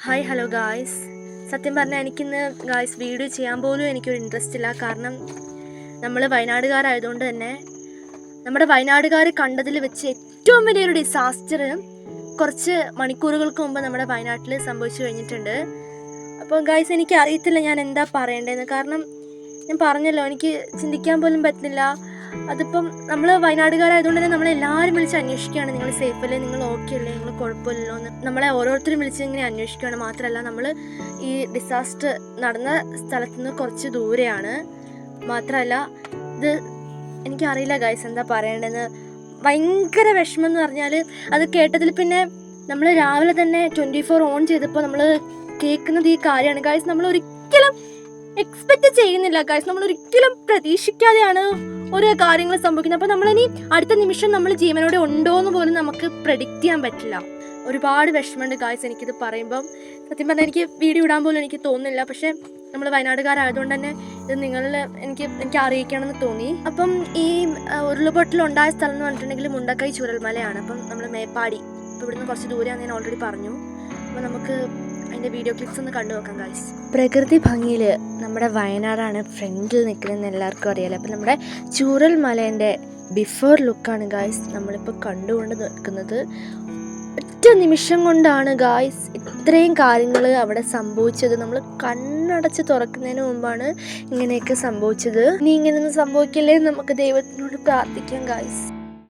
Hi hello guys. സത്യം പറഞ്ഞാൽ എനിക്കിന്ന് ഗായ്സ് വീഡിയോ ചെയ്യാൻ പോലും എനിക്കൊരു ഇൻട്രസ്റ്റ് ഇല്ല. കാരണം നമ്മൾ വയനാടുകാരായതുകൊണ്ട് തന്നെ നമ്മുടെ വയനാടുകാർ കണ്ടതിൽ വെച്ച് ഏറ്റവും വലിയൊരു ഡിസാസ്റ്റർ കുറച്ച് മണിക്കൂറുകൾക്ക് മുമ്പ് നമ്മുടെ വയനാട്ടിൽ സംഭവിച്ചു കഴിഞ്ഞിട്ടുണ്ട്. അപ്പോൾ ഗായ്സ് എനിക്ക് അറിയത്തില്ല ഞാൻ എന്താ പറയേണ്ടതെന്ന്. കാരണം ഞാൻ പറഞ്ഞല്ലോ, എനിക്ക് ചിന്തിക്കാൻ പോലും പറ്റുന്നില്ല. അതിപ്പം നമ്മൾ വയനാടുകാരായതുകൊണ്ട് തന്നെ നമ്മളെല്ലാവരും വിളിച്ച് അന്വേഷിക്കുകയാണ്, നിങ്ങൾ സേഫ് അല്ലേ, നിങ്ങൾ ഓക്കെ അല്ലേ, നിങ്ങൾ കുഴപ്പമില്ലല്ലോ എന്ന് നമ്മളെ ഓരോരുത്തരും വിളിച്ച് ഇങ്ങനെ അന്വേഷിക്കുകയാണ്. മാത്രമല്ല നമ്മൾ ഈ ഡിസാസ്റ്റർ നടന്ന സ്ഥലത്ത് നിന്ന് കുറച്ച് ദൂരെയാണ്. മാത്രമല്ല ഇത് എനിക്കറിയില്ല ഗൈസ് എന്താ പറയേണ്ടതെന്ന്. ഭയങ്കര വിഷമം എന്ന് പറഞ്ഞാൽ അത് കേട്ടതിൽ പിന്നെ നമ്മൾ രാവിലെ തന്നെ 24 ഓൺ ചെയ്തപ്പോൾ നമ്മൾ കേൾക്കുന്നത് ഈ കാര്യമാണ് ഗൈസ്. നമ്മൾ ഒരിക്കലും എക്സ്പെക്റ്റ് ചെയ്യുന്നില്ല ഗൈസ്, നമ്മൾ ഒരിക്കലും പ്രതീക്ഷിക്കാതെയാണ് ഓരോ കാര്യങ്ങൾ സംഭവിക്കുന്നത്. അപ്പോൾ നമ്മളിനി അടുത്ത നിമിഷം നമ്മൾ ജീവനോടെ ഉണ്ടോ എന്ന് പോലും നമുക്ക് പ്രെഡിക്റ്റ് ചെയ്യാൻ പറ്റില്ല. ഒരുപാട് വിഷമമുണ്ട് ഗൈസ് എനിക്കിത് പറയുമ്പം. സത്യം പറഞ്ഞാൽ എനിക്ക് വീഡിയോ ഇടാൻ പോലും എനിക്ക് തോന്നുന്നില്ല. പക്ഷേ നമ്മൾ വയനാടുകാരായതുകൊണ്ട് തന്നെ ഇത് നിങ്ങളിൽ എനിക്ക് അറിയിക്കണമെന്ന് തോന്നി. അപ്പം ഈ ഉരുളുപൊട്ടലുണ്ടായ സ്ഥലം എന്ന് പറഞ്ഞിട്ടുണ്ടെങ്കിൽ മുണ്ടക്കൈ ചൂരൽമലയാണ്. അപ്പം നമ്മൾ മേപ്പാടി, ഇപ്പോൾ ഇവിടുന്ന് കുറച്ച് ദൂരെയാണെന്ന് ഞാൻ ഓൾറെഡി പറഞ്ഞു. അപ്പോൾ നമുക്ക് അതിൻ്റെ വീഡിയോ ക്ലിപ്സ് ഒന്ന് കണ്ടു നോക്കാം ഗൈസ്. പ്രകൃതി ഭംഗിയിൽ നമ്മുടെ വയനാടാണ് ഫ്രണ്ടിൽ നിൽക്കുന്നതെന്ന് എല്ലാവർക്കും അറിയാലോ. അപ്പം നമ്മുടെ ചൂരൽമലേൻ്റെ ബിഫോർ ലുക്കാണ് ഗൈസ് നമ്മളിപ്പോൾ കണ്ടുകൊണ്ട് നിൽക്കുന്നത്. ഒറ്റ നിമിഷം കൊണ്ടാണ് ഗായ്സ് ഇത്രയും കാര്യങ്ങൾ അവിടെ സംഭവിച്ചത്. നമ്മൾ കണ്ണടച്ച് തുറക്കുന്നതിന് മുമ്പാണ് ഇങ്ങനെയൊക്കെ സംഭവിച്ചത്. ഇനി ഇങ്ങനെയൊന്നും സംഭവിക്കില്ലേ, നമുക്ക് ദൈവത്തിനോട് പ്രാർത്ഥിക്കാം ഗായ്സ്.